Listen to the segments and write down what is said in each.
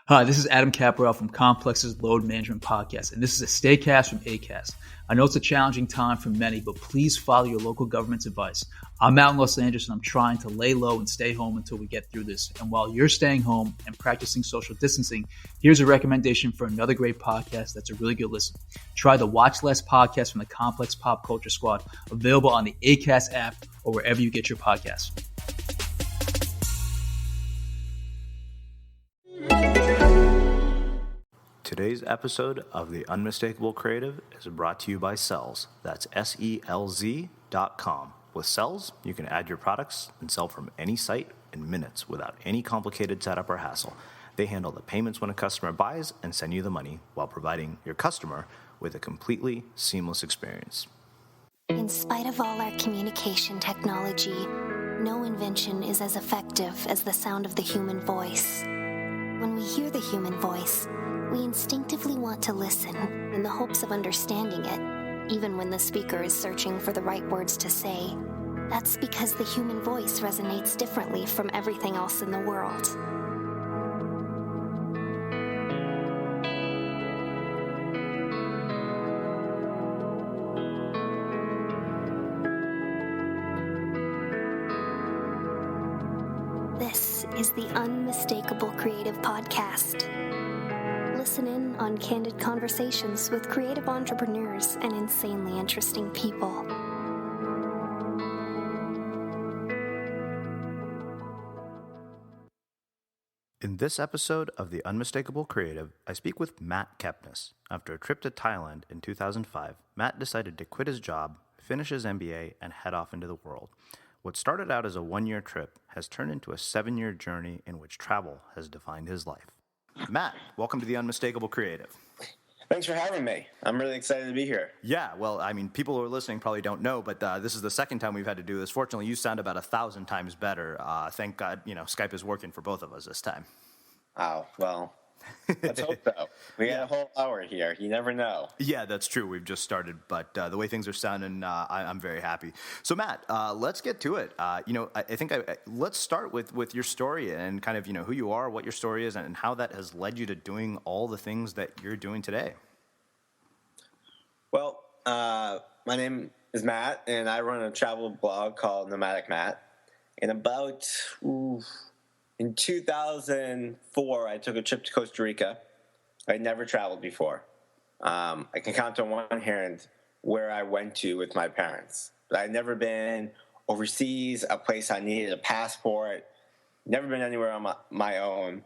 Hi, this is Adam Caparel from Complex's Load Management Podcast, and this is a Staycast from Acast. I know it's a challenging time for many, but please follow your local government's advice. I'm out in Los Angeles, and I'm trying to lay low and stay home until we get through this. And while you're staying home and practicing social distancing, here's a recommendation for another great podcast that's a really good listen. Try the Watch Less podcast from the Complex Pop Culture Squad, available on the Acast app or wherever you get your podcasts. Today's episode of The Unmistakable Creative is brought to you by Selz. That's SELZ.com. With Selz, you can add your products and sell from any site in minutes without any complicated setup or hassle. They handle the payments when a customer buys and send you the money while providing your customer with a completely seamless experience. In spite of all our communication technology, no invention is as effective as the sound of the human voice. When we hear the human voice, we instinctively want to listen in the hopes of understanding it, even when the speaker is searching for the right words to say. That's because the human voice resonates differently from everything else in the world. This is the Unmistakable Creative Podcast. Listen in on candid conversations with creative entrepreneurs and insanely interesting people. In this episode of The Unmistakable Creative, I speak with Matt Kepnes. After a trip to Thailand in 2005, Matt decided to quit his job, finish his MBA, and head off into the world. What started out as a one-year trip has turned into a 7-year journey in which travel has defined his life. Matt, welcome to The Unmistakable Creative. Thanks for having me. I'm really excited to be here. Yeah, well, I mean, people who are listening probably don't know, but this is the second time we've had to do this. Fortunately, you sound about 1,000 times better. Thank God, Skype is working for both of us this time. Oh, well, let's hope so. We got a whole hour here. You never know. Yeah, that's true. We've just started, but the way things are sounding, I'm very happy. So, Matt, let's get to it. Let's start with your story and kind of, who you are, what your story is, and how that has led you to doing all the things that you're doing today. Well, my name is Matt, and I run a travel blog called Nomadic Matt. And in 2004, I took a trip to Costa Rica. I'd never traveled before. I can count on one hand where I went to with my parents. But I'd never been overseas, a place I needed a passport, never been anywhere on my own.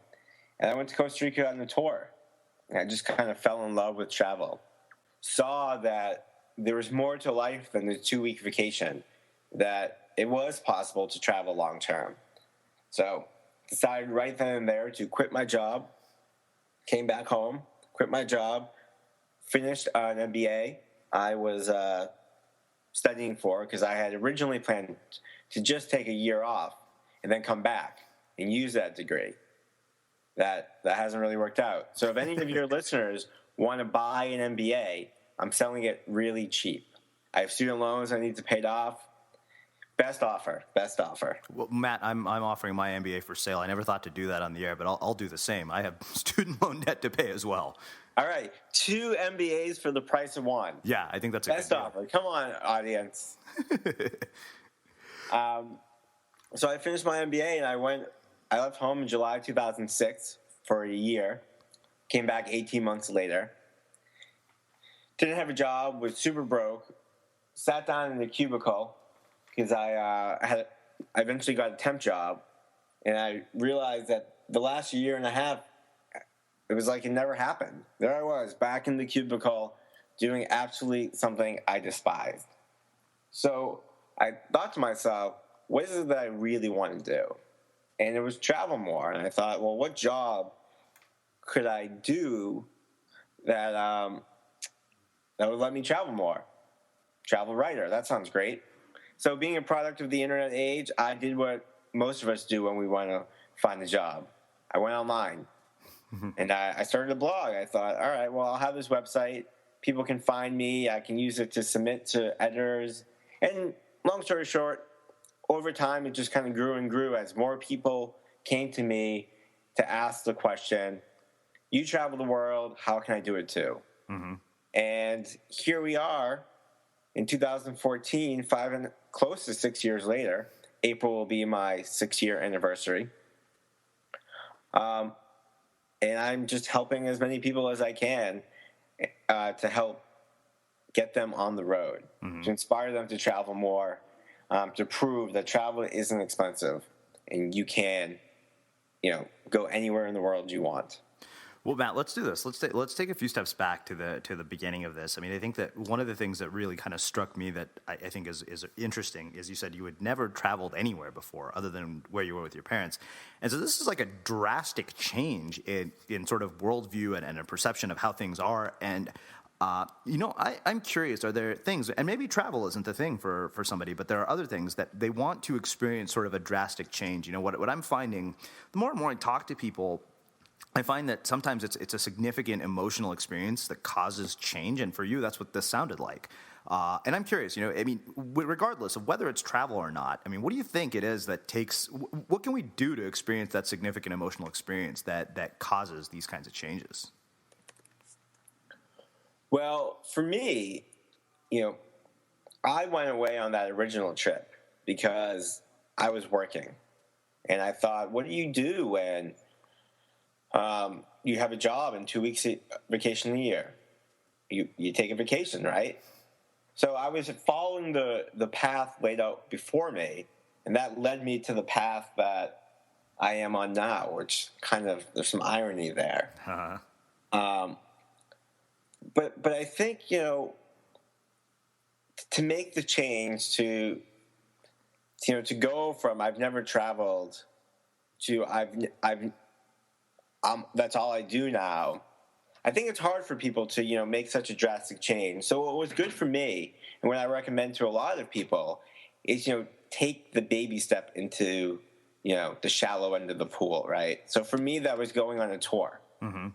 And I went to Costa Rica on a tour. And I just kind of fell in love with travel. Saw that there was more to life than the 2-week vacation, that it was possible to travel long term. So decided right then and there to quit my job, came back home, quit my job, finished an MBA I was studying for because I had originally planned to just take a year off and then come back and use that degree. That hasn't really worked out. So if any of your listeners want to buy an MBA, I'm selling it really cheap. I have student loans I need to pay off. Best offer. Well, Matt, I'm offering my MBA for sale. I never thought to do that on the air, but I'll do the same. I have student loan debt to pay as well. All right, 2 MBAs for the price of one. Yeah, I think that's a best good deal. offer. Come on, audience. So I finished my MBA and I left home in July 2006 for a year. Came back 18 months later. Didn't have a job, was super broke. Sat down in a cubicle because I eventually got a temp job, and I realized that the last year and a half, it was like it never happened. There I was, back in the cubicle, doing absolutely something I despised. So I thought to myself, what is it that I really want to do? And it was travel more. And I thought, well, what job could I do that would let me travel more? Travel writer, that sounds great. So being a product of the internet age, I did what most of us do when we want to find a job. I went online, and I started a blog. I thought, all right, well, I'll have this website. People can find me. I can use it to submit to editors. And long story short, over time, it just kind of grew and grew as more people came to me to ask the question, you travel the world. How can I do it too? Mm-hmm. And here we are in 2014, close to 6 years later. April will be my 6-year anniversary. And I'm just helping as many people as I can to help get them on the road, to inspire them to travel more, to prove that travel isn't expensive and you can, go anywhere in the world you want. Well, Matt, let's do this. Let's take a few steps back to the beginning of this. I mean, I think that one of the things that really kind of struck me that I think is interesting is you said you had never traveled anywhere before other than where you were with your parents. And so this is like a drastic change in sort of worldview and a perception of how things are. And, I'm curious, are there things, and maybe travel isn't the thing for somebody, but there are other things that they want to experience sort of a drastic change. What I'm finding, the more and more I talk to people, I find that sometimes it's a significant emotional experience that causes change, and for you, that's what this sounded like. And I'm curious, regardless of whether it's travel or not, I mean, what do you think it is that what can we do to experience that significant emotional experience that causes these kinds of changes? Well, for me, I went away on that original trip because I was working, and I thought, what do you do when you have a job and 2 weeks vacation a year? You take a vacation, right? So I was following the path laid out before me, and that led me to the path that I am on now, which kind of, there's some irony there. Uh-huh. But I think, to make the change to go from I've never traveled to that's all I do now, I think it's hard for people to, make such a drastic change. So what was good for me, and what I recommend to a lot of people, is, take the baby step into, the shallow end of the pool, right? So for me, that was going on a tour. Mm-hmm.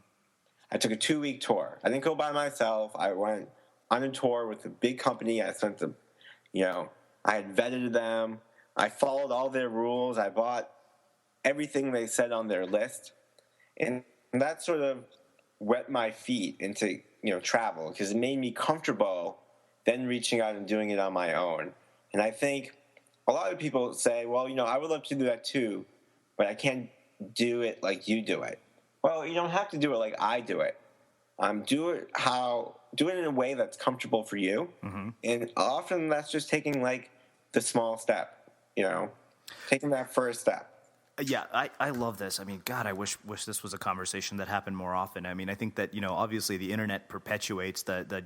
I took a 2-week tour. I didn't go by myself. I went on a tour with a big company. I spent I had vetted them. I followed all their rules. I bought everything they said on their list. And that sort of wet my feet into, travel, because it made me comfortable then reaching out and doing it on my own. And I think a lot of people say, well, I would love to do that too, but I can't do it like you do it. Well, you don't have to do it like I do it. Do it in a way that's comfortable for you. Mm-hmm. And often that's just taking like the small step, taking that first step. Yeah, I love this. I mean, God, I wish this was a conversation that happened more often. I mean, I think that, obviously the internet perpetuates the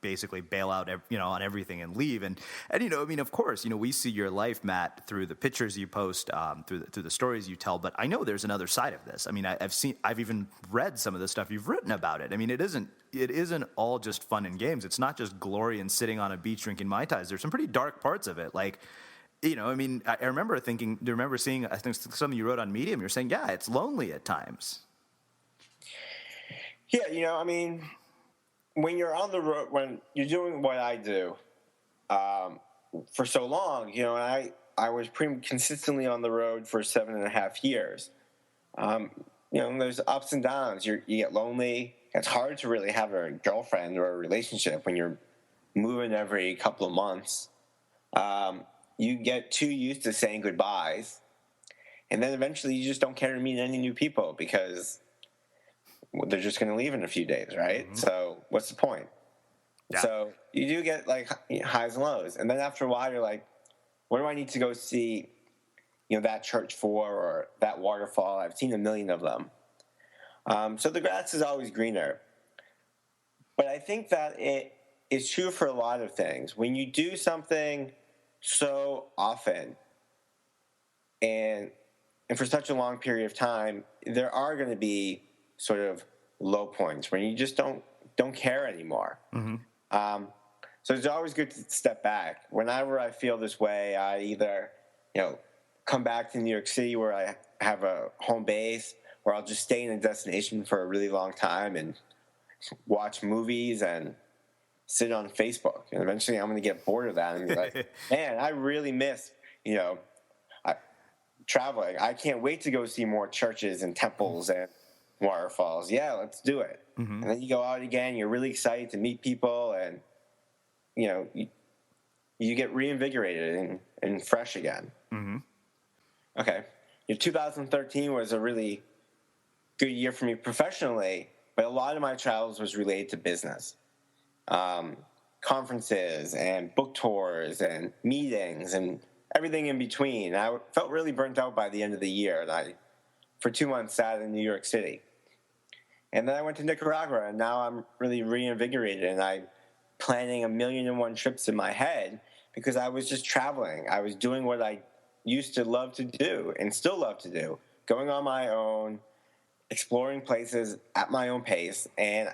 basically bail out, on everything and leave. And of course, we see your life, Matt, through the pictures you post, through the stories you tell. But I know there's another side of this. I mean, I've even read some of the stuff you've written about it. I mean, it isn't all just fun and games. It's not just glory and sitting on a beach drinking Mai Tais. There's some pretty dark parts of it. Like, I remember seeing, I think something you wrote on Medium, you're saying, yeah, it's lonely at times. Yeah, when you're on the road, when you're doing what I do for so long, and I was pretty consistently on the road for 7.5 years. There's ups and downs. You get lonely. It's hard to really have a girlfriend or a relationship when you're moving every couple of months. You get too used to saying goodbyes, and then eventually you just don't care to meet any new people because they're just going to leave in a few days, right? Mm-hmm. So what's the point? Yeah. So you do get like highs and lows, and then after a while you're like, what do I need to go see, that church for, or that waterfall? I've seen a million of them. So the grass is always greener. But I think that it is true for a lot of things. When you do something so often and for such a long period of time, there are going to be sort of low points when you just don't care anymore. Mm-hmm. So it's always good to step back. Whenever I feel this way, I either come back to New York City where I have a home base, or I'll just stay in a destination for a really long time and watch movies and sit on Facebook. And eventually I'm going to get bored of that and be like, man, I really miss, traveling. I can't wait to go see more churches and temples and waterfalls. Yeah, let's do it. And then you go out again. You're really excited to meet people, and you get reinvigorated and fresh again. Okay, 2013 was a really good year for me professionally, but a lot of my travels was related to business. Conferences and book tours and meetings and everything in between. I felt really burnt out by the end of the year, and I, for 2 months, sat in New York City. And then I went to Nicaragua, and now I'm really reinvigorated, and I'm planning 1,000,001 trips in my head because I was just traveling. I was doing what I used to love to do and still love to do, going on my own, exploring places at my own pace. And,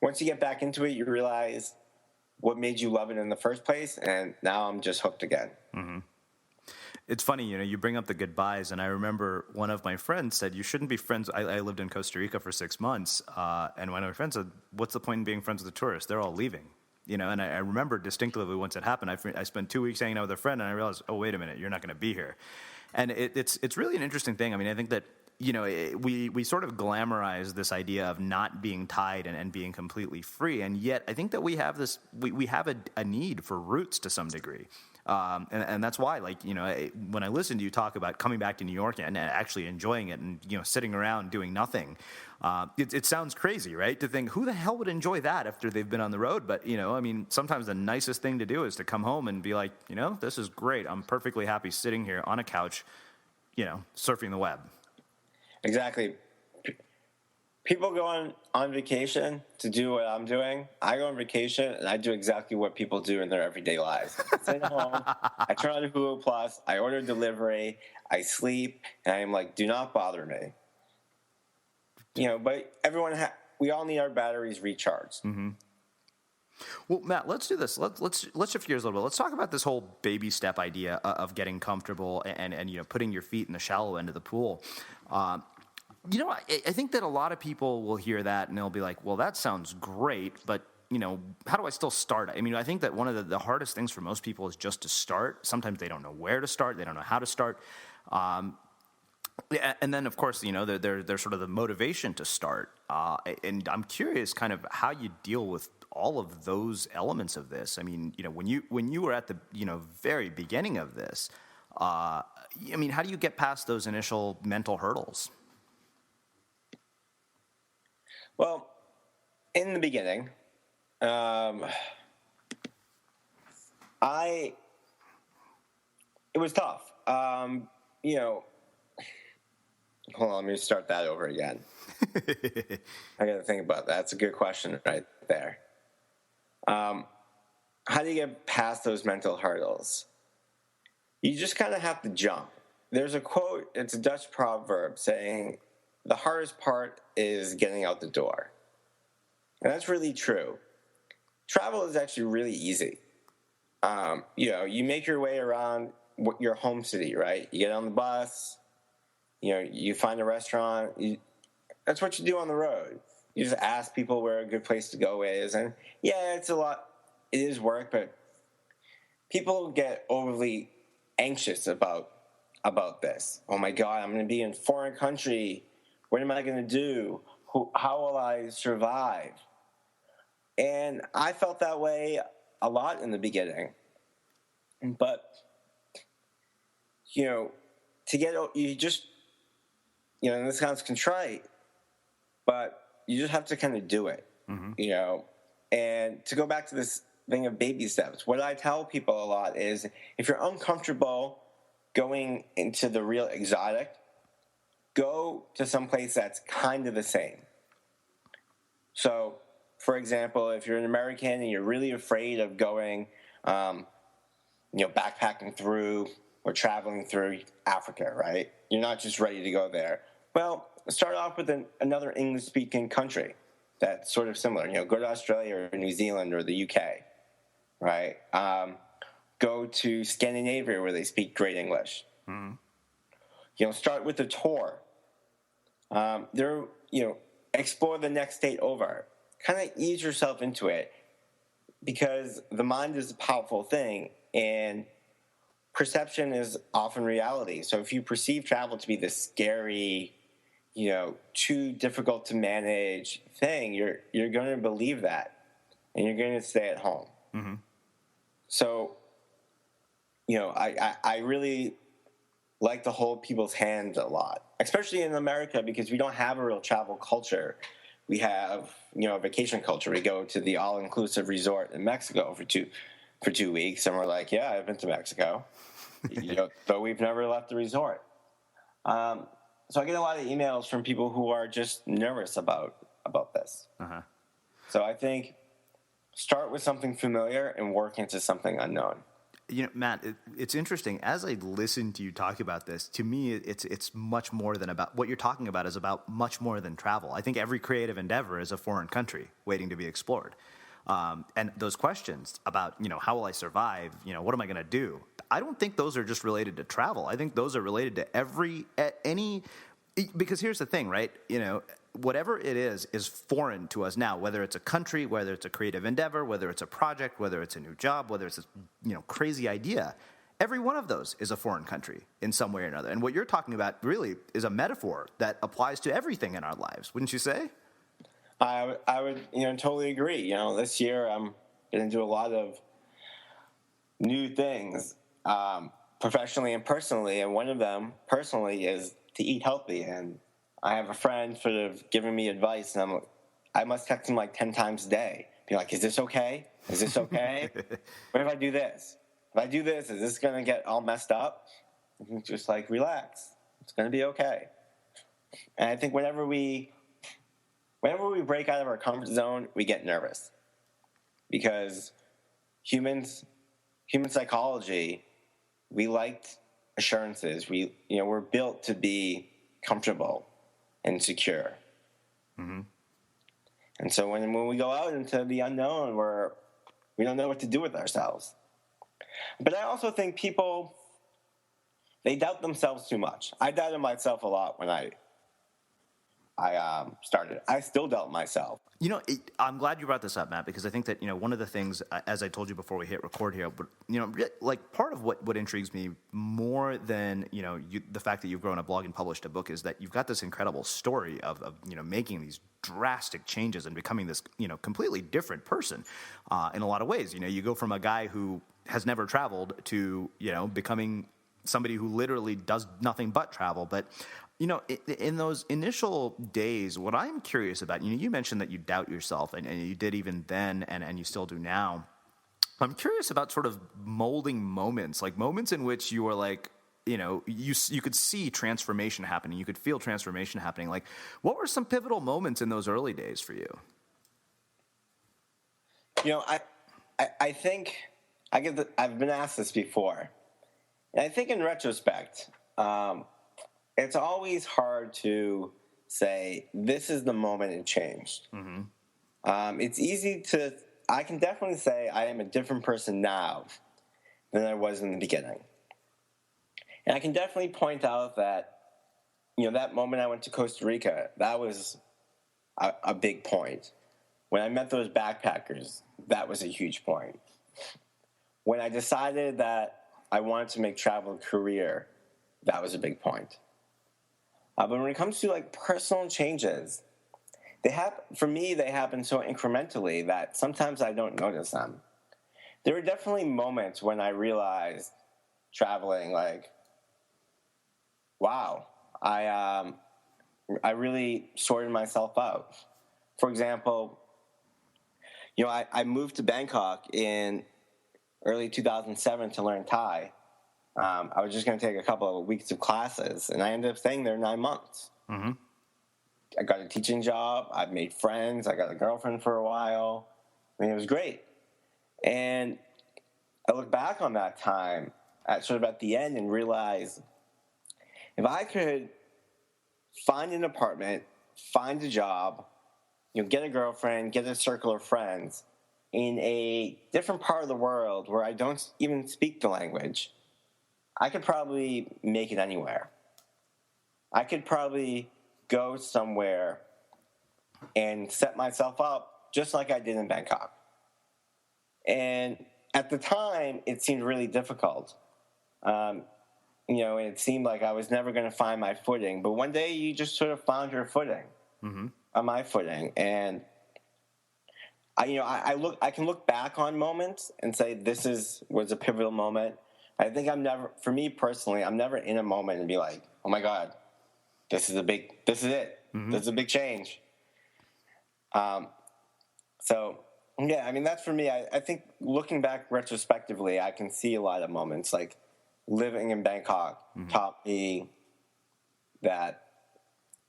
once you get back into it, you realize what made you love it in the first place, and now I'm just hooked again. It's funny, you bring up the goodbyes, and I remember one of my friends said, you shouldn't be friends. I lived in Costa Rica for 6 months, and one of my friends said, what's the point in being friends with the tourists? They're all leaving. And I remember distinctively once it happened, I spent 2 weeks hanging out with a friend, and I realized, oh, wait a minute, you're not going to be here. And it's really an interesting thing. I mean, I think that, we sort of glamorize this idea of not being tied and being completely free, and yet I think that we have this, we have a need for roots to some degree. And that's why, when I listen to you talk about coming back to New York and actually enjoying it and, sitting around doing nothing, it sounds crazy, right? To think, who the hell would enjoy that after they've been on the road? But, sometimes the nicest thing to do is to come home and be like, this is great. I'm perfectly happy sitting here on a couch, surfing the web. Exactly. People go on vacation to do what I'm doing. I go on vacation, and I do exactly what people do in their everyday lives. I sit at home, I turn on Hulu Plus, I order delivery, I sleep, and I'm like, do not bother me. But we all need our batteries recharged. Well, Matt, let's do this. Let's shift gears a little bit. Let's talk about this whole baby step idea of getting comfortable and putting your feet in the shallow end of the pool. I think that a lot of people will hear that and they'll be like, well, that sounds great, but, how do I still start? I mean, I think that one of the hardest things for most people is just to start. Sometimes they don't know where to start. They don't know how to start. And then, of course, there's sort of the motivation to start. And I'm curious kind of how you deal with all of those elements of this. I mean, when you were at the, very beginning of this, how do you get past those initial mental hurdles? Well, in the beginning, it was tough. Hold on, let me start that over again. I got to think about that. That's a good question right there. How do you get past those mental hurdles? You just kind of have to jump. There's a quote, it's a Dutch proverb saying, the hardest part is getting out the door. And that's really true. Travel is actually really easy. You make your way around your home city, right? You get on the bus, you find a restaurant. That's what you do on the road. You just ask people where a good place to go is. And yeah, it's a lot. It is work, but people get overly anxious about this. Oh my God, I'm going to be in a foreign country. What am I going to do? How will I survive? And I felt that way a lot in the beginning. But, and this sounds contrite, but you just have to kind of do it, And to go back to this thing of baby steps, what I tell people a lot is if you're uncomfortable going into the real exotic, go to some place that's kind of the same. So, for example, if you're an American and you're really afraid of going, backpacking through or traveling through Africa, right? You're not just ready to go there. Well, start off with another English-speaking country that's sort of similar. Go to Australia or New Zealand or the UK, right? Go to Scandinavia where they speak great English. Start with a tour. Explore the next state over. Kind of ease yourself into it because the mind is a powerful thing and perception is often reality. So if you perceive travel to be this scary, too difficult to manage thing, you're going to believe that, and you're going to stay at home. Mm-hmm. So, I really like to hold people's hands a lot, especially in America, because we don't have a real travel culture. We have, a vacation culture. We go to the all-inclusive resort in Mexico for 2 weeks, and we're like, yeah, I've been to Mexico, but we've never left the resort. So I get a lot of emails from people who are just nervous about this. Uh-huh. So I think start with something familiar and work into something unknown. Matt, it's interesting. As I listen to you talk about this, to me, it's much more than about what you're talking about is about much more than travel. I think every creative endeavor is a foreign country waiting to be explored. And those questions about, how will I survive? What am I going to do? I don't think those are just related to travel. I think those are related to because here's the thing, right? Whatever it is foreign to us now, whether it's a country, whether it's a creative endeavor, whether it's a project, whether it's a new job, whether it's a, crazy idea. Every one of those is a foreign country in some way or another. And what you're talking about really is a metaphor that applies to everything in our lives. Wouldn't you say? I would, totally agree. This year I'm going to do a lot of new things, professionally and personally. And one of them, personally, is to eat healthy. And I have a friend sort of giving me advice, and I must text him like 10 times a day. Be like, is this okay? Is this okay? What if I do this? If I do this, is this going to get all messed up? Just like, relax. It's going to be okay. And I think whenever we break out of our comfort zone, we get nervous, because human psychology, we like assurances. We're built to be comfortable and secure. Mm-hmm. And so when we go out into the unknown, we don't know what to do with ourselves. But I also think people, they doubt themselves too much. I doubted myself a lot when I started. I still doubt myself. I'm glad you brought this up, Matt, because I think that, one of the things, as I told you before we hit record here, but, like part of what intrigues me more than, the fact that you've grown a blog and published a book is that you've got this incredible story of making these drastic changes and becoming this, completely different person in a lot of ways. You go from a guy who has never traveled to, becoming somebody who literally does nothing but travel. But in those initial days, what I'm curious about, you mentioned that you doubt yourself, and you did even then, and you still do now. I'm curious about sort of molding moments, like moments in which you were like, you could see transformation happening, you could feel transformation happening. Like, what were some pivotal moments in those early days for you? I think I've been asked this before, and I think in retrospect, it's always hard to say, this is the moment it changed. Mm-hmm. It's easy I can definitely say I am a different person now than I was in the beginning. And I can definitely point out that, that moment I went to Costa Rica, that was a big point. When I met those backpackers, that was a huge point. When I decided that I wanted to make travel a career, that was a big point. But when it comes to like personal changes, they happen so incrementally that sometimes I don't notice them. There were definitely moments when I realized traveling, like, wow, I really sorted myself out. For example, I moved to Bangkok in early 2007 to learn Thai. I was just going to take a couple of weeks of classes, and I ended up staying there 9 months. Mm-hmm. I got a teaching job. I've made friends. I got a girlfriend for a while. It was great. And I look back on that time at the end and realize if I could find an apartment, find a job, get a girlfriend, get a circle of friends in a different part of the world where I don't even speak the language, I could probably make it anywhere. I could probably go somewhere and set myself up just like I did in Bangkok. And at the time, it seemed really difficult. and it seemed like I was never going to find my footing. But one day you just sort of found your footing, my footing. And I can look back on moments and say was a pivotal moment. I think for me personally, I'm never in a moment and be like, oh my God, this is it. This is a big change. So yeah, I mean, that's for me. I think looking back retrospectively, I can see a lot of moments. Like living in Bangkok taught me that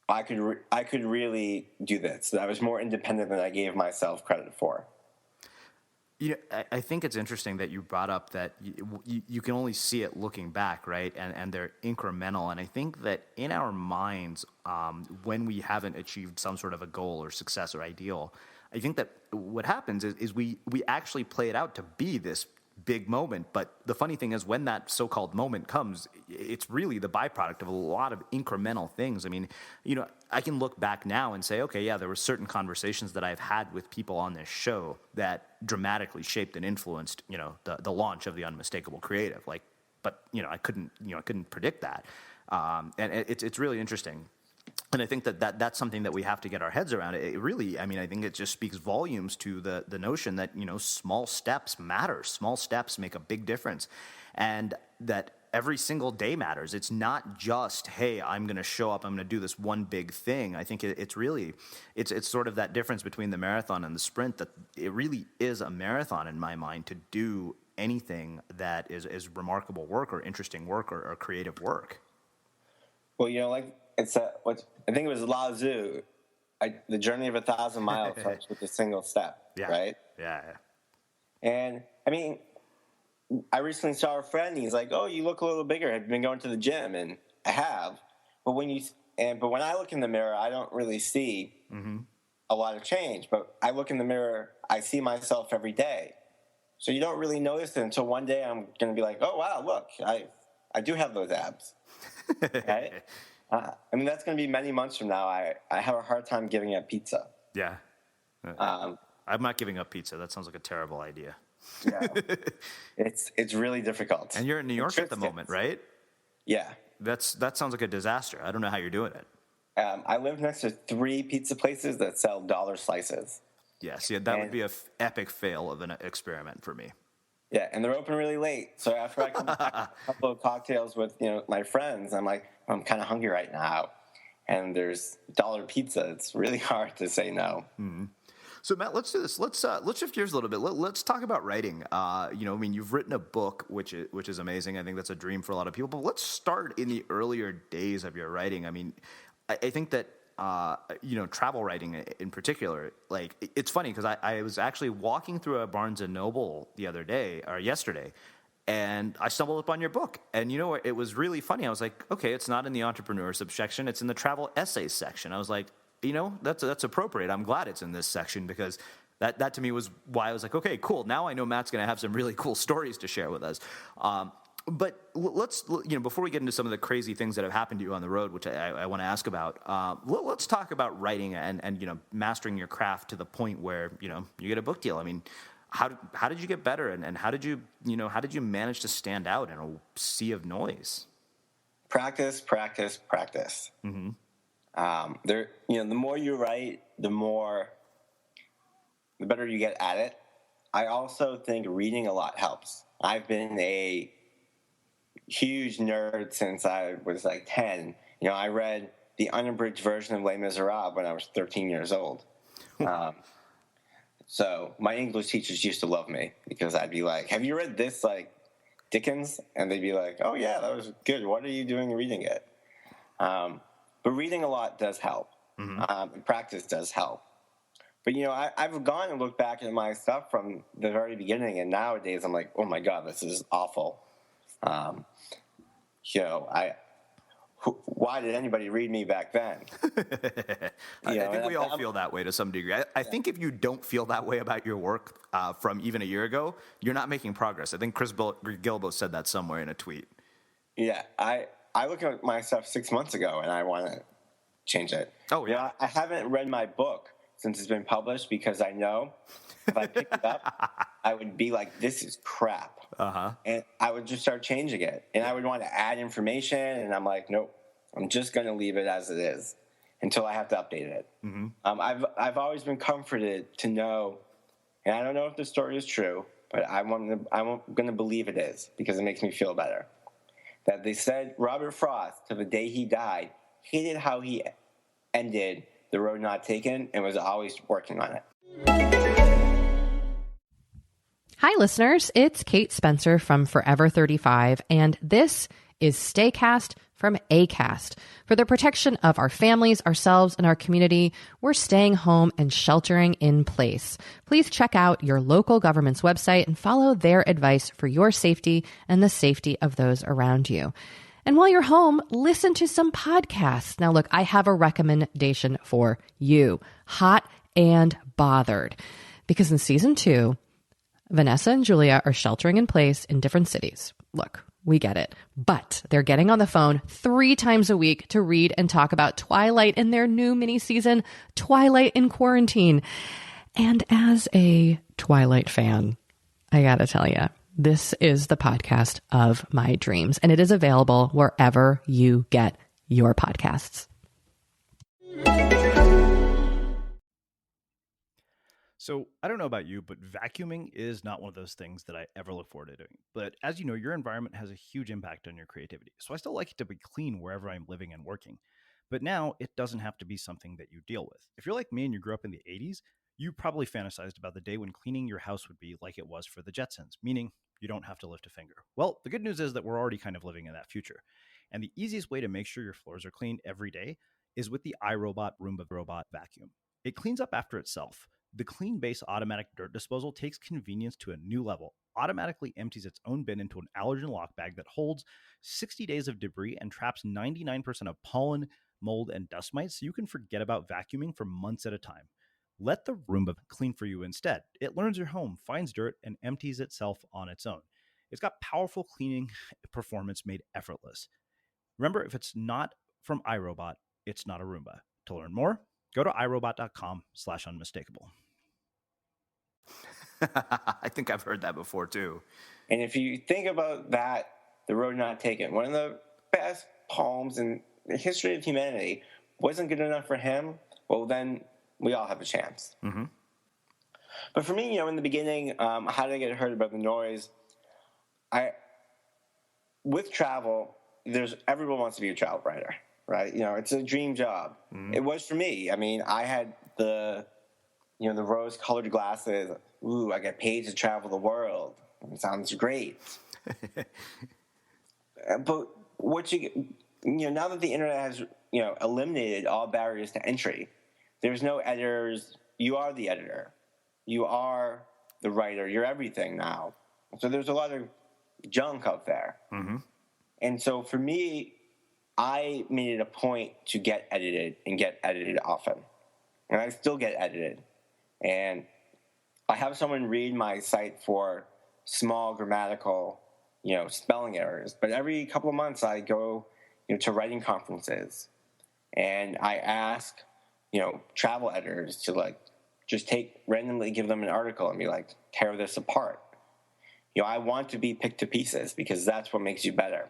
I could really do this. That I was more independent than I gave myself credit for. I think it's interesting that you brought up that you can only see it looking back, right? And they're incremental. And I think that in our minds, when we haven't achieved some sort of a goal or success or ideal, I think that what happens is we actually play it out to be this big moment. But the funny thing is, when that so-called moment comes, it's really the byproduct of a lot of incremental things. I mean, I can look back now and say, okay, yeah, there were certain conversations that I've had with people on this show that dramatically shaped and influenced, the launch of the Unmistakable Creative. But I couldn't predict that. And it's really interesting. And I think that's something that we have to get our heads around. It really, I mean, I think it just speaks volumes to the notion that, small steps matter. Small steps make a big difference. And that every single day matters. It's not just, hey, I'm going to show up, I'm going to do this one big thing. I think it's really, it's sort of that difference between the marathon and the sprint, that it really is a marathon in my mind to do anything that is remarkable work or interesting work or creative work. Well, it's I think it was Lao Tzu. The journey of 1,000 miles starts with a single step, right? Yeah. And I mean, I recently saw a friend. He's like, "Oh, you look a little bigger. Have you been going to the gym?" And I have. But when I look in the mirror, I don't really see a lot of change. But I look in the mirror, I see myself every day. So you don't really notice it until one day I'm going to be like, "Oh wow, look, I do have those abs." Right? I mean, that's going to be many months from now. I have a hard time giving up pizza. Yeah. I'm not giving up pizza. That sounds like a terrible idea. Yeah. It's really difficult. And you're in New York at the moment, right? Yeah. That sounds like a disaster. I don't know how you're doing it. I live next to 3 pizza places that sell dollar slices. Yes, yeah, that would be an epic fail of an experiment for me. Yeah, and they're open really late. So after I come back a couple of cocktails with my friends, I'm like, I'm kind of hungry right now. And there's dollar pizza. It's really hard to say no. Mm-hmm. So Matt, let's do this. Let's shift gears a little bit. Let's talk about writing. You've written a book, which is amazing. I think that's a dream for a lot of people. But let's start in the earlier days of your writing. I mean, I think that travel writing in particular, like, it's funny because I was actually walking through a Barnes & Noble yesterday, and I stumbled upon your book. And it was really funny. I was like, okay, it's not in the entrepreneurship section. It's in the travel essays section. I was like, that's appropriate. I'm glad it's in this section, because that to me was why I was like, okay, cool. Now I know Matt's going to have some really cool stories to share with us. But let's, before we get into some of the crazy things that have happened to you on the road, which I want to ask about, let's talk about writing and mastering your craft to the point where, you get a book deal. I mean, how did you get better, and how did you manage to stand out in a sea of noise? Practice. Mm-hmm. The more you write, the better you get at it. I also think reading a lot helps. I've been a huge nerd since I was like 10. I read the unabridged version of Les Miserables when I was 13 years old. So my English teachers used to love me, because I'd be like, have you read this, like, Dickens? And they'd be like, oh yeah, that was good. What are you doing reading it? But reading a lot does help. Mm-hmm. Practice does help. But, I've gone and looked back at my stuff from the very beginning, and nowadays I'm like, oh my God, this is awful. Why did anybody read me back then? I think we all feel that way to some degree. I think if you don't feel that way about your work from even a year ago, you're not making progress. I think Chris Gilbo said that somewhere in a tweet. Yeah, I looked at my stuff 6 months ago, and I want to change it. Oh, yeah. I haven't read my book since it's been published because I know if I picked it up, I would be like, this is crap. And I would just start changing it. And I would want to add information, and I'm like, nope, I'm just going to leave it as it is until I have to update it. I've always been comforted to know, and I don't know if the story is true, but I'm going to believe it is because it makes me feel better, that they said Robert Frost, to the day he died, hated how he ended The Road Not Taken and was always working on it. Hi, listeners. It's Kate Spencer from Forever 35, and this is Staycast from Acast. For the protection of our families, ourselves, and our community, we're staying home and sheltering in place. Please check out your local government's website and follow their advice for your safety and the safety of those around you. And while you're home, listen to some podcasts. Now, look, I have a recommendation for you, Hot and Bothered, because in season 2, Vanessa and Julia are sheltering in place in different cities. Look, we get it. But they're getting on the phone 3 times a week to read and talk about Twilight in their new mini-season, Twilight in Quarantine. And as a Twilight fan, I gotta tell you, this is the podcast of my dreams, and it is available wherever you get your podcasts. So I don't know about you, but vacuuming is not one of those things that I ever look forward to doing. But as you know, your environment has a huge impact on your creativity. So I still like it to be clean wherever I'm living and working. But now it doesn't have to be something that you deal with. If you're like me and you grew up in the 80s, you probably fantasized about the day when cleaning your house would be like it was for the Jetsons, meaning you don't have to lift a finger. Well, the good news is that we're already kind of living in that future. And the easiest way to make sure your floors are clean every day is with the IRobot Roomba Robot Vacuum. It cleans up after itself. The Clean Base automatic dirt disposal takes convenience to a new level, automatically empties its own bin into an allergen lock bag that holds 60 days of debris and traps 99% of pollen, mold, and dust mites, so you can forget about vacuuming for months at a time. Let the Roomba clean for you instead. It learns your home, finds dirt, and empties itself on its own. It's got powerful cleaning performance made effortless. Remember, if it's not from iRobot, it's not a Roomba. To learn more, go to irobot.com/unmistakable. I think I've heard that before too. And if you think about that, The Road Not Taken, one of the best poems in the history of humanity, wasn't good enough for him, well, then we all have a chance. But for me, in the beginning, how did I get heard about the noise? With travel, everyone wants to be a travel writer, right? It's a dream job. It was for me. I mean, I had the rose-colored glasses. Ooh, I get paid to travel the world. It sounds great. But now that the internet has, eliminated all barriers to entry, there's no editors. You are the editor. You are the writer. You're everything now. So there's a lot of junk out there. And so for me, I made it a point to get edited and get edited often. And I still get edited. And I have someone read my site for small grammatical, spelling errors. But every couple of months I go, to writing conferences. And I ask, travel editors to just randomly give them an article and be like, tear this apart. I want to be picked to pieces because that's what makes you better.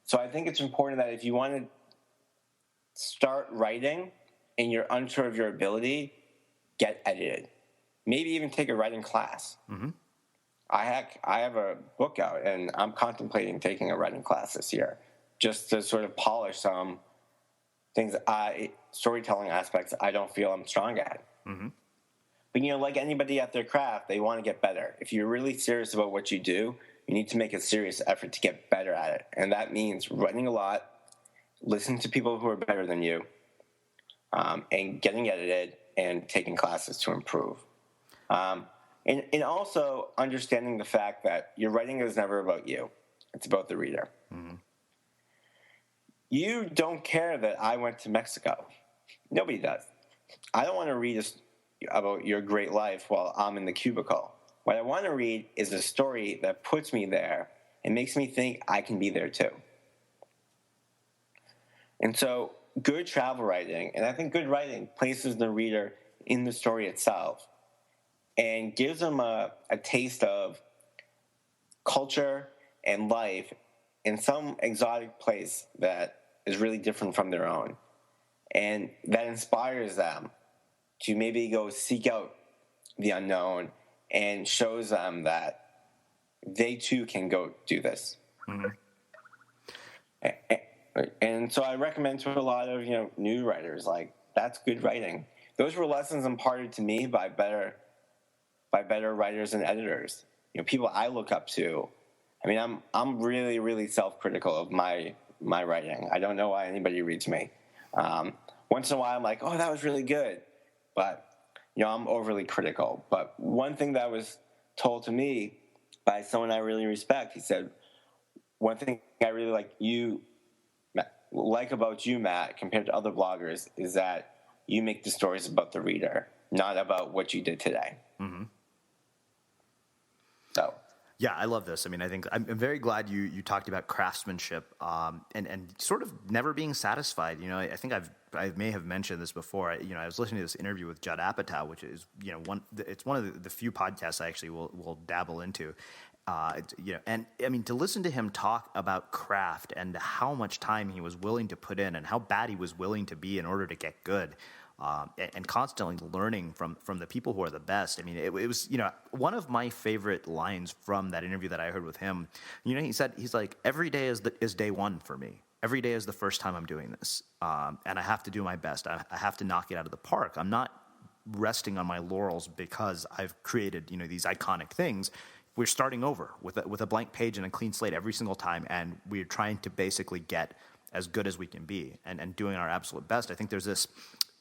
So I think it's important that if you want to start writing and you're unsure of your ability, get edited. Maybe even take a writing class. I have a book out, and I'm contemplating taking a writing class this year just to sort of polish some things, storytelling aspects I don't feel I'm strong at. But, like anybody at their craft, they want to get better. If you're really serious about what you do, you need to make a serious effort to get better at it. And that means writing a lot, listening to people who are better than you, and getting edited and taking classes to improve. And also understanding the fact that your writing is never about you. It's about the reader. You don't care that I went to Mexico. Nobody does. I don't want to read about your great life while I'm in the cubicle. What I want to read is a story that puts me there and makes me think I can be there too. And so good travel writing, and I think good writing, places the reader in the story itself and gives them a taste of culture and life in some exotic place that is really different from their own. And that inspires them to maybe go seek out the unknown and shows them that they too can go do this. Mm-hmm. And so I recommend to a lot of new writers, like, that's good writing. Those were lessons imparted to me by better writers and editors. People I look up to. I mean, I'm really, really self-critical of my writing. I don't know why anybody reads me. Once in a while, I'm like, oh, that was really good, but I'm overly critical. But one thing that was told to me by someone I really respect, he said, one thing I really like about you, Matt, compared to other bloggers, is that you make the stories about the reader, not about what you did today. Mm-hmm. So. Yeah, I love this. I mean, I think I'm very glad you talked about craftsmanship and sort of never being satisfied. I think I may have mentioned this before. I was listening to this interview with Judd Apatow, which is it's one of the few podcasts I actually will dabble into. And I mean, to listen to him talk about craft and how much time he was willing to put in and how bad he was willing to be in order to get good. And constantly learning from the people who are the best. I mean, it was, one of my favorite lines from that interview that I heard with him. He said, he's like, every day is day one for me. Every day is the first time I'm doing this. And I have to do my best. I have to knock it out of the park. I'm not resting on my laurels because I've created, these iconic things. We're starting over with a blank page and a clean slate every single time. And we're trying to basically get as good as we can be and doing our absolute best. I think there's this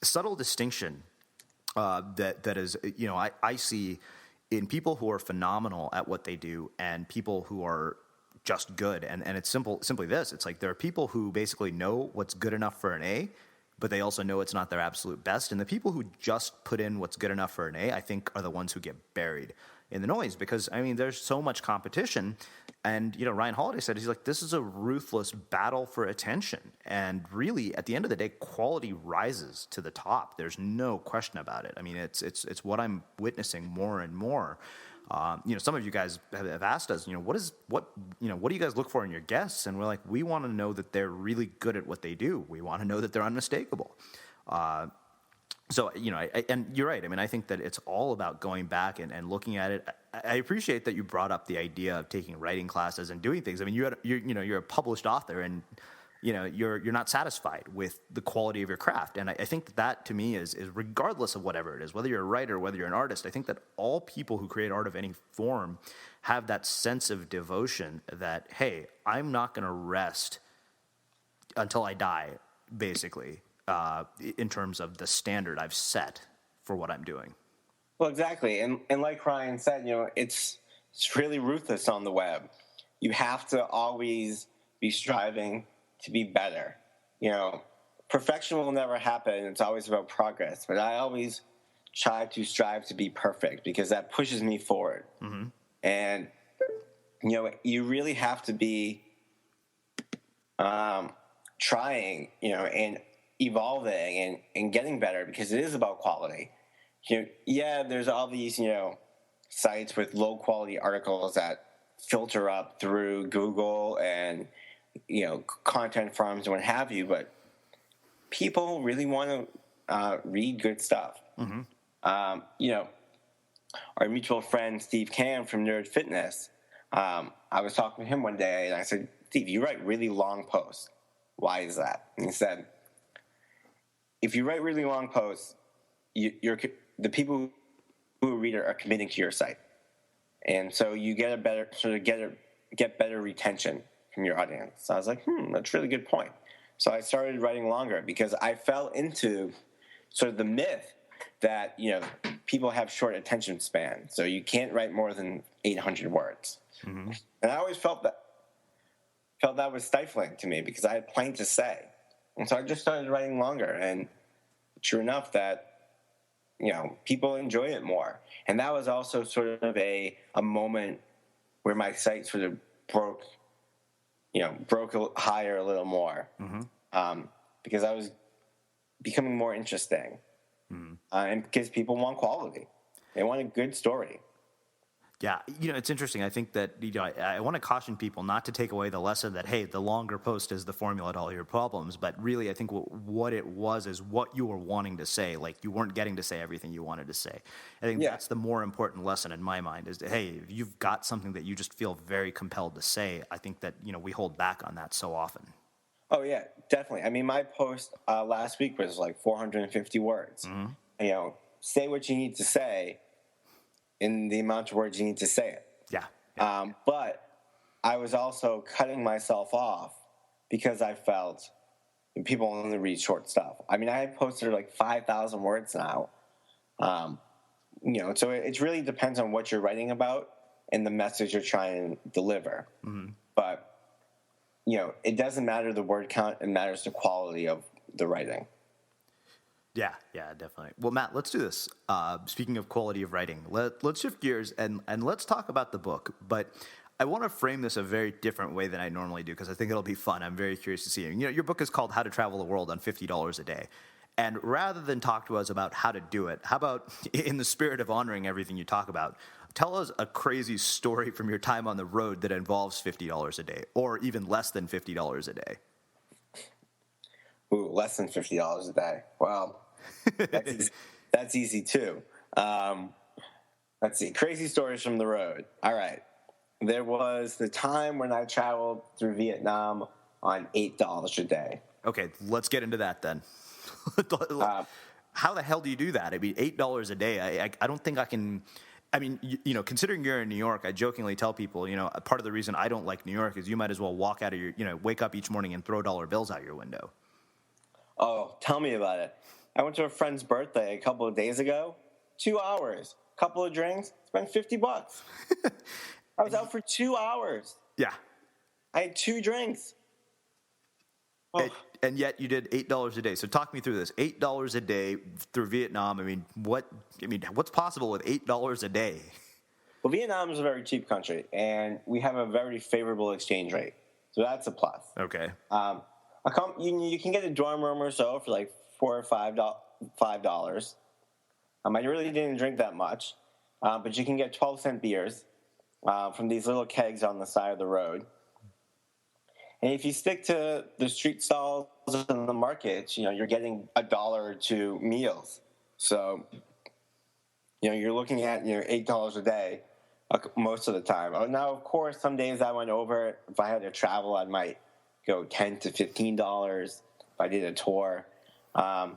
subtle distinction that is, I see in people who are phenomenal at what they do and people who are just good. And it's simply this. It's like there are people who basically know what's good enough for an A, but they also know it's not their absolute best. And the people who just put in what's good enough for an A, I think, are the ones who get buried in the noise because, I mean, there's so much competition. And, Ryan Holiday said, he's like, this is a ruthless battle for attention. And really, at the end of the day, quality rises to the top. There's no question about it. I mean, it's what I'm witnessing more and more. Some of you guys have asked us, what do you guys look for in your guests? And we're like, we want to know that they're really good at what they do. We want to know that they're unmistakable. So, and you're right. I mean, I think that it's all about going back and looking at it. I appreciate that you brought up the idea of taking writing classes and doing things. I mean, you're a published author and, you're not satisfied with the quality of your craft. And I think that to me is regardless of whatever it is, whether you're a writer, whether you're an artist, I think that all people who create art of any form have that sense of devotion that, hey, I'm not going to rest until I die, basically. In terms of the standard I've set for what I'm doing. Well, exactly. And like Ryan said, it's really ruthless on the web. You have to always be striving to be better. Perfection will never happen. It's always about progress. But I always try to strive to be perfect because that pushes me forward. Mm-hmm. And, you really have to be trying, and evolving and getting better because it is about quality. There's all these, sites with low quality articles that filter up through Google and, content farms and what have you, but people really want to read good stuff. Mm-hmm. Our mutual friend Steve Cam from Nerd Fitness, I was talking to him one day and I said, Steve, you write really long posts. Why is that? And he said, if you write really long posts, the people who read it are committing to your site, and so you get better retention from your audience. So I was like, that's a really good point. So I started writing longer because I fell into sort of the myth that people have short attention span, so you can't write more than 800 words. Mm-hmm. And I always felt that was stifling to me because I had plenty to say. And so I just started writing longer, and sure enough that, people enjoy it more. And that was also sort of a moment where my site sort of broke higher a little more, mm-hmm. Because I was becoming more interesting. and because people want quality. They want a good story. Yeah, it's interesting. I think that I want to caution people not to take away the lesson that, hey, the longer post is the formula to all your problems. But really, I think what it was is what you were wanting to say. Like, you weren't getting to say everything you wanted to say. I think that's the more important lesson in my mind is that, hey, if you've got something that you just feel very compelled to say, I think that, we hold back on that so often. Oh, yeah, definitely. I mean, my post last week was like 450 words. Say what you need to say in the amount of words you need to say it. Yeah. But I was also cutting myself off because I felt people only read short stuff. I mean, I posted like 5,000 words now. So it really depends on what you're writing about and the message you're trying to deliver. But, it doesn't matter the word count. It matters the quality of the writing. Yeah, definitely. Well, Matt, let's do this. Speaking of quality of writing, let's shift gears and let's talk about the book. But I want to frame this a very different way than I normally do because I think it'll be fun. I'm very curious to see it. Your book is called How to Travel the World on $50 a Day. And rather than talk to us about how to do it, how about, in the spirit of honoring everything you talk about, tell us a crazy story from your time on the road that involves $50 a day or even less than $50 a day. Ooh, less than $50 a day. Well, that's easy too. Let's see. Crazy stories from the road. All right. There was the time when I traveled through Vietnam on $8 a day. Okay, let's get into that then. How the hell do you do that? I mean, $8 a day. I don't think I can. I mean, considering you're in New York, I jokingly tell people, part of the reason I don't like New York is you might as well walk out of your, wake up each morning and throw dollar bills out your window. Oh, tell me about it. I went to a friend's birthday a couple of days ago. 2 hours, couple of drinks, spent $50. I was out for 2 hours. Yeah. I had 2 drinks. Oh. And yet you did $8 a day. So talk me through this. $8 a day through Vietnam. What's possible with $8 a day? Well, Vietnam is a very cheap country, and we have a very favorable exchange rate. So that's a plus. Okay. You can get a dorm room or so for like $4 or $5. I really didn't drink that much, but you can get 12-cent beers from these little kegs on the side of the road. And if you stick to the street stalls and the markets, you're getting $1 or $2 meals. So, you're looking at $8 a day most of the time. Now, of course, some days I went over. If I had to travel, I might go $10 to $15 if I did a tour. But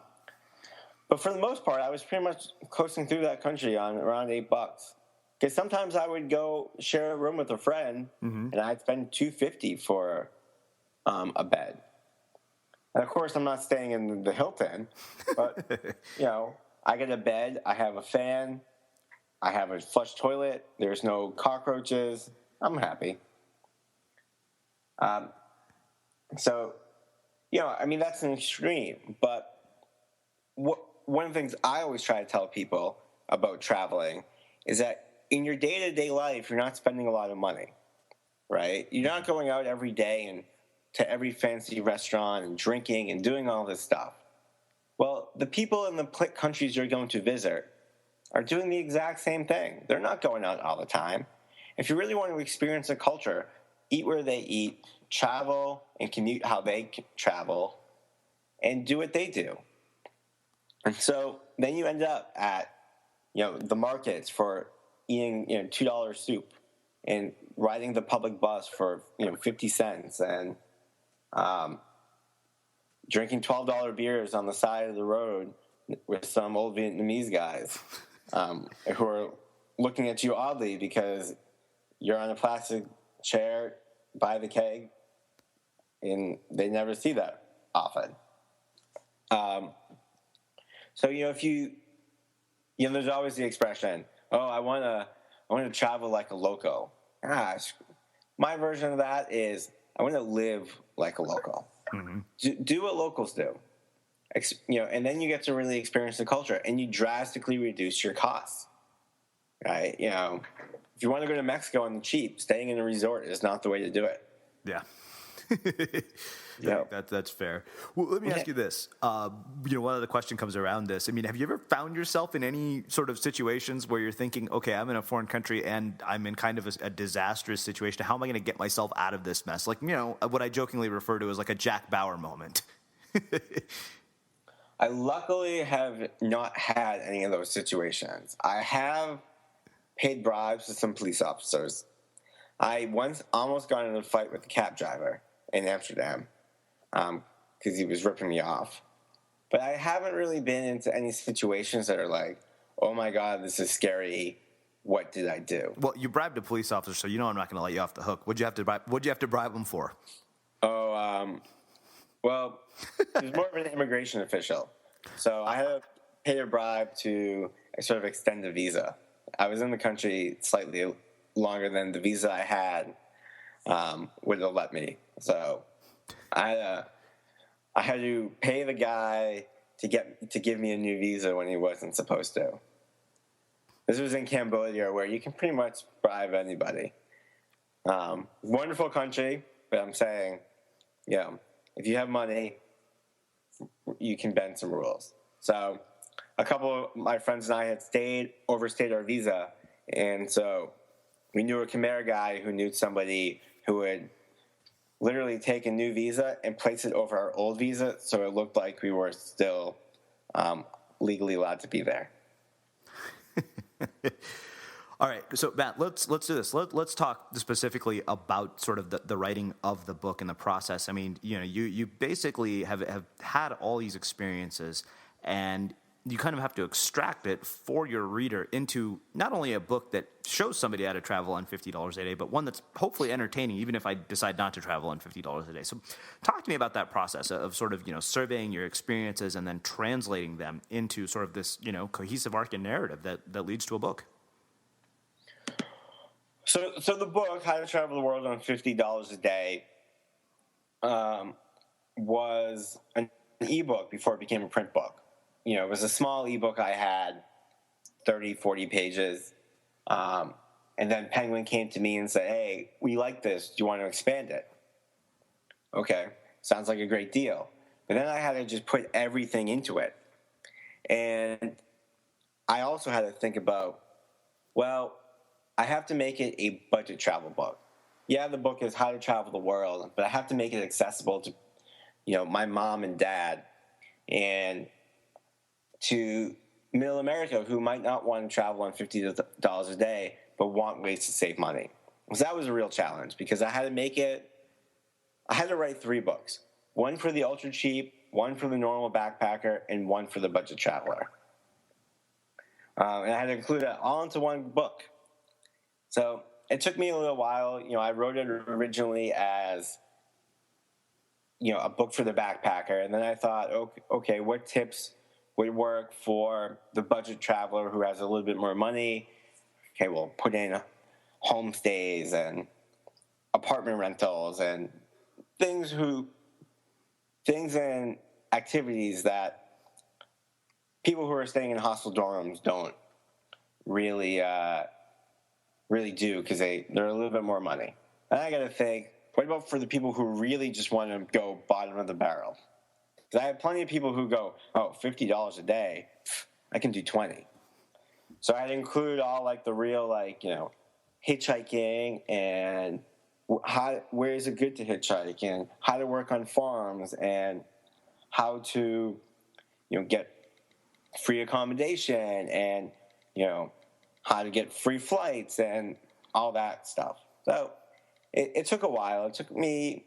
for the most part, I was pretty much coasting through that country on around $8. Because sometimes I would go share a room with a friend, and I'd spend $250 for a bed. And of course, I'm not staying in the Hilton, but I get a bed, I have a fan, I have a flush toilet, there's no cockroaches. I'm happy. So, that's an extreme. But one of the things I always try to tell people about traveling is that in your day-to-day life, you're not spending a lot of money, right? You're not going out every day and to every fancy restaurant and drinking and doing all this stuff. Well, the people in the countries you're going to visit are doing the exact same thing. They're not going out all the time. If you really want to experience a culture, eat where they eat, travel and commute how they travel, and do what they do. And so then you end up at, the markets for eating, $2 soup and riding the public bus for, 50 cents and drinking $12 beers on the side of the road with some old Vietnamese guys who are looking at you oddly because you're on a plastic chair by the keg, and they never see that often. So if you there's always the expression, "Oh, I want to travel like a loco." My version of that is I want to live like a local. Do what locals do, and then you get to really experience the culture, and you drastically reduce your costs. Right? If you want to go to Mexico on the cheap, staying in a resort is not the way to do it. Yeah. Yeah. That's fair. Well, let me ask you this. One other question comes around this. I mean, have you ever found yourself in any sort of situations where you're thinking, okay, I'm in a foreign country and I'm in kind of a disastrous situation. How am I going to get myself out of this mess? Like, what I jokingly refer to as like a Jack Bauer moment. I luckily have not had any of those situations. I have paid bribes to some police officers. I once almost got in a fight with a cab driver in Amsterdam because he was ripping me off. But I haven't really been into any situations that are like, oh my God, this is scary. What did I do? Well, you bribed a police officer, so I'm not going to let you off the hook. What'd you have to bribe him for? Well, he was more of an immigration official. So I had to pay a bribe to sort of extend the visa. I was in the country slightly longer than the visa I had would have let me. So I had to pay the guy to give me a new visa when he wasn't supposed to. This was in Cambodia, where you can pretty much bribe anybody. Wonderful country, but I'm saying, if you have money, you can bend some rules. So a couple of my friends and I had overstayed our visa, and so we knew a Khmer guy who knew somebody who would literally take a new visa and place it over our old visa, so it looked like we were still legally allowed to be there. All right, so Matt, let's do this. Let's talk specifically about sort of the writing of the book and the process. I mean, you basically have had all these experiences, and you kind of have to extract it for your reader into not only a book that shows somebody how to travel on $50 a day, but one that's hopefully entertaining, even if I decide not to travel on $50 a day. So talk to me about that process of sort of, surveying your experiences and then translating them into sort of this, cohesive arc and narrative that leads to a book. So the book, How to Travel the World on $50 a Day, was an ebook before it became a print book. It was a small ebook I had, 30, 40 pages. And then Penguin came to me and said, hey, we like this. Do you want to expand it? Okay, sounds like a great deal. But then I had to just put everything into it. And I also had to think about, well, I have to make it a budget travel book. Yeah, the book is How to Travel the World, but I have to make it accessible to, my mom and dad and to middle America who might not want to travel on $50 a day but want ways to save money. So that was a real challenge because I had to write 3 books. One for the ultra cheap, one for the normal backpacker, and one for the budget traveler. And I had to include it all into one book. So it took me a little while. I wrote it originally as, a book for the backpacker. And then I thought, okay, what tips would work for the budget traveler who has a little bit more money? Okay, we'll put in homestays and apartment rentals and things and activities that people who are staying in hostel dorms don't really do because they're a little bit more money. And I got to think, what about for the people who really just want to go bottom of the barrel? Because I have plenty of people who go, $50 a day, I can do 20. So I'd include all like the real hitchhiking and where is it good to hitchhike and how to work on farms and how to get free accommodation and how to get free flights and all that stuff. So it took a while. It took me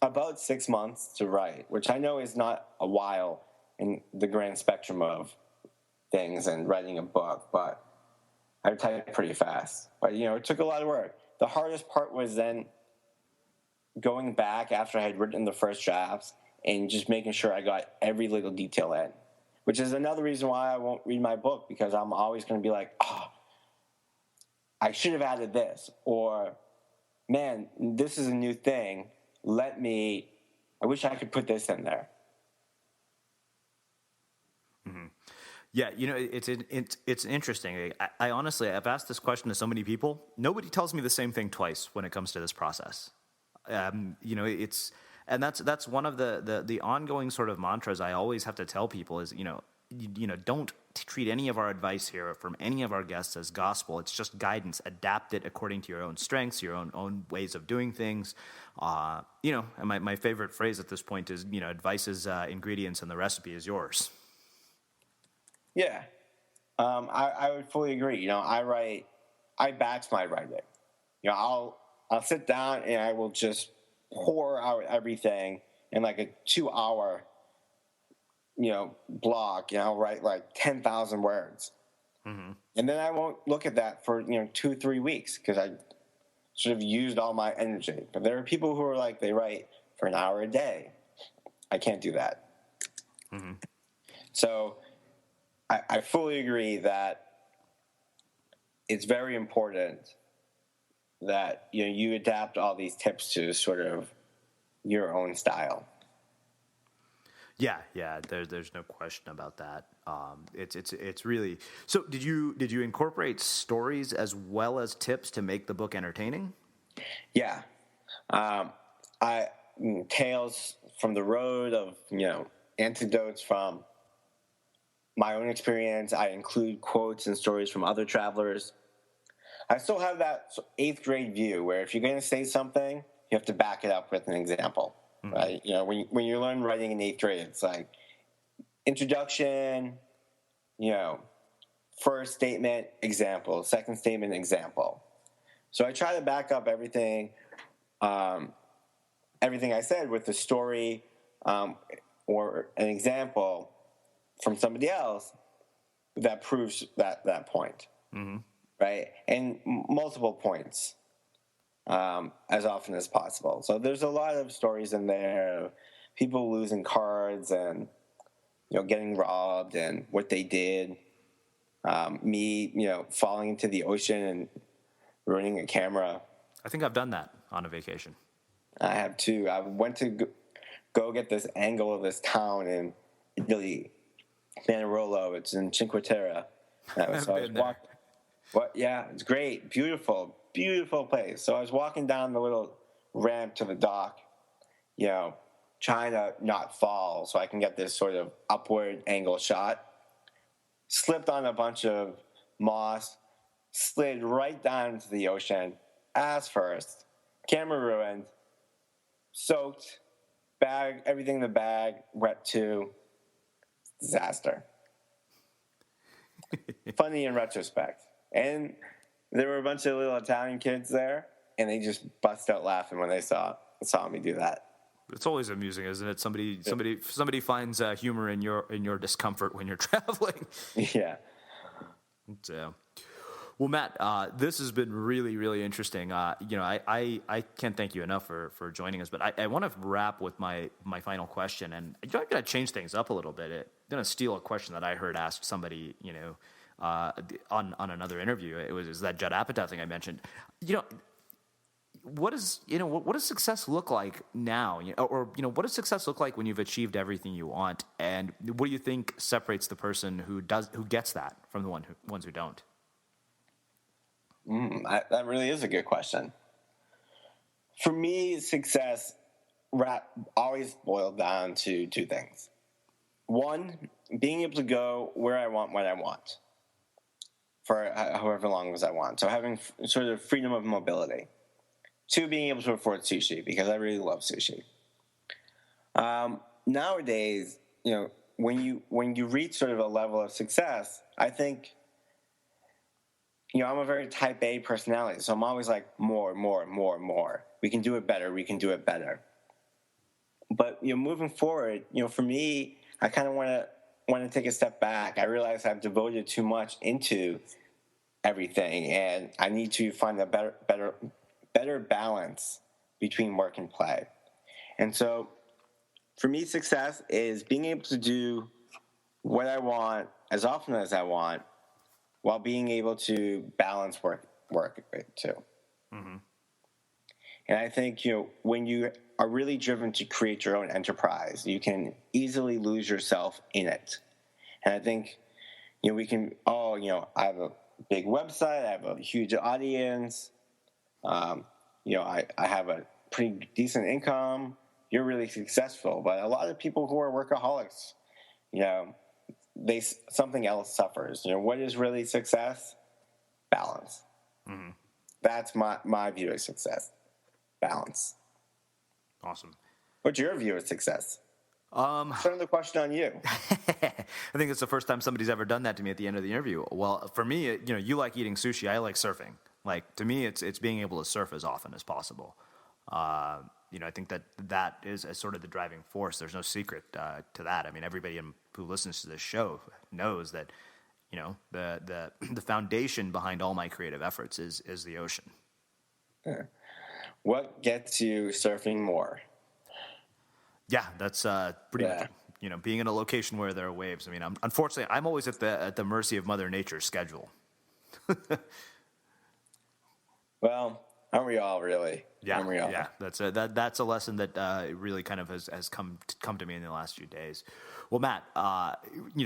about 6 months to write, which I know is not a while in the grand spectrum of things and writing a book, but I typed pretty fast. But, it took a lot of work. The hardest part was then going back after I had written the first drafts and just making sure I got every little detail in, which is another reason why I won't read my book, because I'm always going to be like, I should have added this, or, man, this is a new thing. I wish I could put this in there. Mm-hmm. Yeah, it's interesting. I honestly, I've asked this question to so many people. Nobody tells me the same thing twice when it comes to this process. It's And that's one of the ongoing sort of mantras I always have to tell people is, don't treat any of our advice here from any of our guests as gospel. It's just guidance. Adapt it according to your own strengths, your own ways of doing things. And my favorite phrase at this point is, advice is ingredients and the recipe is yours. Yeah. I would fully agree. I batch my writing. I'll sit down and I will just pour out everything in like a 2-hour, blog. I'll write like 10,000 words. Mm-hmm. And then I won't look at that for, 2-3 weeks because I sort of used all my energy. But there are people who are like, they write for an hour a day. I can't do that. Mm-hmm. So I fully agree that it's very important that you adapt all these tips to sort of your own style. Yeah. There's no question about that. It's really. So did you incorporate stories as well as tips to make the book entertaining? Yeah, tales from the road of anecdotes from my own experience. I include quotes and stories from other travelers. I still have that 8th grade view where if you're going to say something, you have to back it up with an example, mm-hmm. right? When you learn writing in 8th grade, it's like introduction, first statement, example, second statement, example. So I try to back up everything I said with a story or an example from somebody else that proves that point, mm-hmm. right? And multiple points as often as possible. So there's a lot of stories in there, people losing cards and getting robbed and what they did. Me, falling into the ocean and ruining a camera. I think I've done that on a vacation. I have too. I went to go get this angle of this town in Italy, Manarolo. It's in Cinque Terre. So I was walking. Yeah, it's great, beautiful place. So I was walking down the little ramp to the dock, trying to not fall so I can get this sort of upward angle shot. Slipped on a bunch of moss, slid right down into the ocean, ass first, camera ruined, soaked, bag, everything in the bag, wet too. Disaster. Funny in retrospect. And there were a bunch of little Italian kids there, and they just bust out laughing when they saw me do that. It's always amusing, isn't it? Somebody finds humor in your discomfort when you're traveling. Yeah. So, well, Matt, this has been really, really interesting. I can't thank you enough for joining us, but I want to wrap with my final question, and I'm going to change things up a little bit. I'm going to steal a question that I heard asked somebody, on another interview. It was that Judd Apatow thing I mentioned. What does success look like now? What does success look like when you've achieved everything you want? And what do you think separates the person who gets that from the ones who don't? That really is a good question. For me, success always boiled down to 2 things. 1, being able to go where I want, when I want, for however long as I want. So having sort of freedom of mobility. 2, being able to afford sushi, because I really love sushi. Nowadays, when you reach sort of a level of success, I think, I'm a very type A personality, so I'm always like more. We can do it better. But moving forward, for me, I kind of want to take a step back. I realize I've devoted too much into everything, and I need to find a better balance between work and play. And so for me, success is being able to do what I want as often as I want while being able to balance work too. Mm-hmm. And I think, when you are really driven to create your own enterprise, you can easily lose yourself in it. And I think, we can all, I have a big website, I have a huge audience, I have a pretty decent income, you're really successful. But a lot of people who are workaholics, something else suffers. What is really success? Balance. Mm-hmm. That's my view of success. Balance. Awesome. What's your view of success? Turn the question on you. I think it's the first time somebody's ever done that to me at the end of the interview. Well, for me, you like eating sushi. I like surfing. Like, to me, it's being able to surf as often as possible. I think that is sort of the driving force. There's no secret to that. I mean, everybody who listens to this show knows that, the foundation behind all my creative efforts is the ocean. What gets you surfing more? Yeah, that's pretty much, being in a location where there are waves. I mean, unfortunately, I'm always at the mercy of Mother Nature's schedule. Well, aren't we all, really? Yeah, yeah. That's a lesson that really kind of has come to me in the last few days. Well, Matt,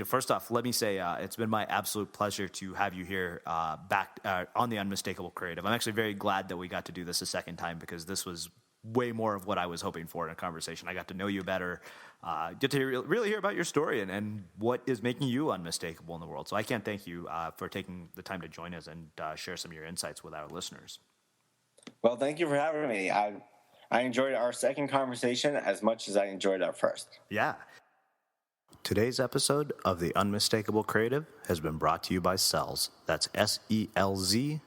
first off, let me say it's been my absolute pleasure to have you here back on the Unmistakable Creative. I'm actually very glad that we got to do this a second time, because this was way more of what I was hoping for in a conversation. I got to know you better, get to really hear about your story and what is making you unmistakable in the world. So I can't thank you for taking the time to join us and share some of your insights with our listeners. Well, thank you for having me. I enjoyed our second conversation as much as I enjoyed our first. Yeah. Today's episode of The Unmistakable Creative has been brought to you by Selz. That's SELZ.com.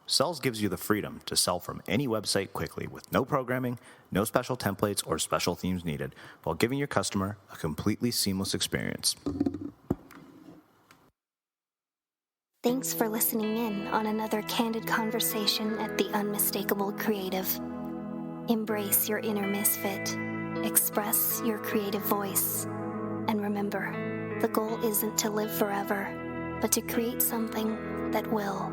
Selz gives you the freedom to sell from any website quickly with no programming, no special templates or special themes needed, while giving your customer a completely seamless experience. Thanks for listening in on another candid conversation at The Unmistakable Creative. Embrace your inner misfit. Express your creative voice. And remember, the goal isn't to live forever, but to create something that will.